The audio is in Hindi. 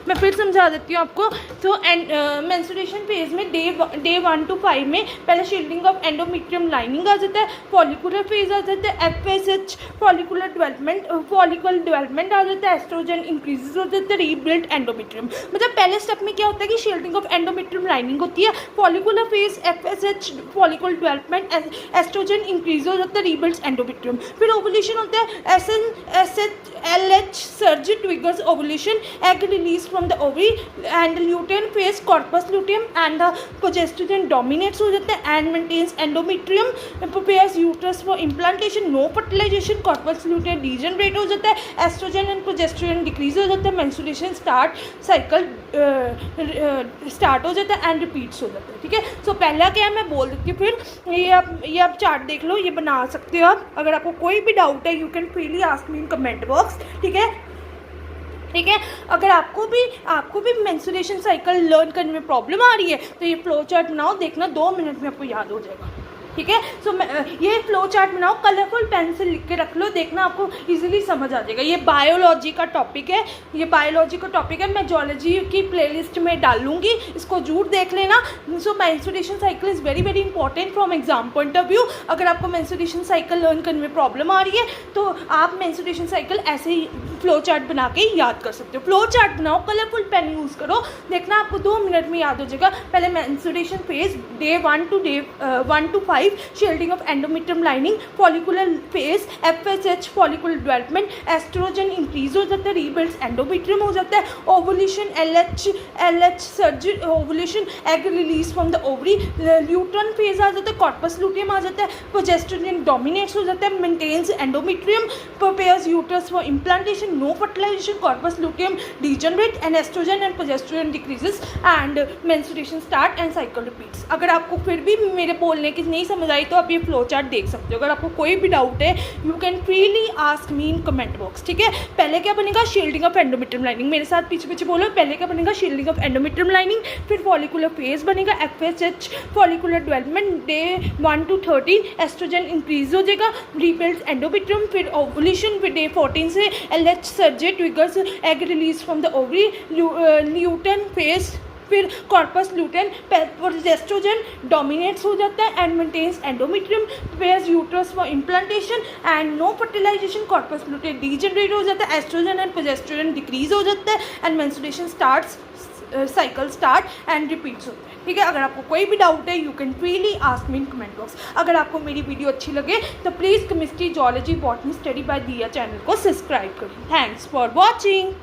मैं फिर समझा देती हूँ आपको। तो मेंस्ट्रुएशन फेज में डे 1 to 5 में पहले शील्डिंग ऑफ एंडोमेट्रियम लाइनिंग आ जाता है, फॉलिकुलर फेज आ जाता है, FSH फॉलिकुलर डेवलपमेंट आ जाता है, एस्ट्रोजन इंक्रीजेज हो जाता है, रीबिल्ड एंडोमेट्रियम। मतलब पहले स्टेप में क्या होता है कि शील्डिंग ऑफ एंडोमेट्रियम लाइनिंग होती है, follicular phase, FSH follicular development, estrogen increase हो जाता है, रीबिल्ड एंडोमेट्रियम। फिर ओवुलेशन होता है, LH surge triggers ovulation, egg release from the ovary and luteal phase, corpus luteum and the progesterone dominates हो जाता है and maintains endometrium, prepares uterus for implantation, no fertilisation, corpus luteum degenerate हो जाता है, एस्ट्रोजन एंड प्रोजेस्टेरोन डिक्रीज हो जाता है, मेंस्ट्रुएशन साइकिल स्टार्ट हो जाता है एंड रिपीट्स हो जाता है। ठीक है, सो पहला क्या है मैं बोल देती हूँ, फिर ये आप चार्ट देख लो, ये बना सकते हो आप। अगर आपको कोई भी डाउट है you can freely ask me in comment box. ठीक है, अगर आपको भी मेंस्ट्रुएशन साइकिल लर्न करने में प्रॉब्लम आ रही है तो ये फ्लो चार्ट बनाओ, देखना 2 मिनट में आपको याद हो जाएगा। ठीक है, सो ये फ्लो चार्ट बनाओ, कलरफुल पेन से लिख के रख लो, देखना आपको इजीली समझ आ जाएगा। ये बायोलॉजी का टॉपिक है, मैं जियोलॉजी की प्लेलिस्ट में डालूंगी, इसको जरूर देख लेना। So menstruation cycle is very very important from exam point of view. अगर आपको मेंस्ट्रुएशन साइकिल लर्न करने में प्रॉब्लम आ रही है तो आप मेंस्ट्रुएशन साइकिल ऐसे ही फ्लो चार्ट बना के याद कर सकते हो। फ्लो चार्ट बनाओ, कलरफुल पेन यूज़ करो, देखना आपको 2 मिनट में याद हो जाएगा। पहले menstruation phase day 1 to 5, shielding of endometrium lining, follicular phase, FSH follicular development, estrogen increase हो जाता है, रीबिल्ड्स एंडोमेट्रियम हो जाता है, ovulation, LH surge ovulation, egg release from the ovary, luteal phase आ जाता है, कॉर्पस लूटियम आ जाता है, प्रोजेस्टेरोन डोमिनेट्स हो जाता है, maintains endometrium, prepares uterus for implantation, no fertilisation, corpus luteum degenerate and estrogen and progesterone decreases and menstruation start and cycle repeats. अगर आपको फिर भी मेरे बोलने की नहीं समझ आई तो आप ये फ्लो चार्ट देख सकते हो। अगर आपको कोई भी डाउट है you can freely ask me in comment box. ठीक है, पहले क्या बनेगा, शील्डिंग ऑफ एंडोमेट्रियम लाइनिंग, मेरे साथ पीछे बोलो, पहले क्या बनेगा, शील्डिंग ऑफ एंडोमेट्रियम लाइनिंग, फिर फॉलिकुलर फेज बनेगा, FSH follicular development day 1 to 13, estrogen increase हो जाएगा, रीबिल्ड एंडोमेट्रियम, फिर ओवुलेशन, फिर डे 14 से LH surge triggers egg release from the ovary, luteal phase, फिर कॉर्पस लूटेन, प्रोजेस्टेरोन डोमिनेट्स हो जाता है and maintains endometrium, prepares uterus for implantation and no fertilisation, corpus luteum degenerate हो जाता है, एस्ट्रोजन एंड प्रोजेस्टेरोन डिक्रीज हो जाता है and menstruation cycle start and repeats होता है। ठीक है, अगर आपको कोई भी डाउट है you can freely ask me in comment box. अगर आपको मेरी वीडियो अच्छी लगे तो please chemistry, geology, botany study bye दिया चैनल को सब्सक्राइब करें। Thanks for watching.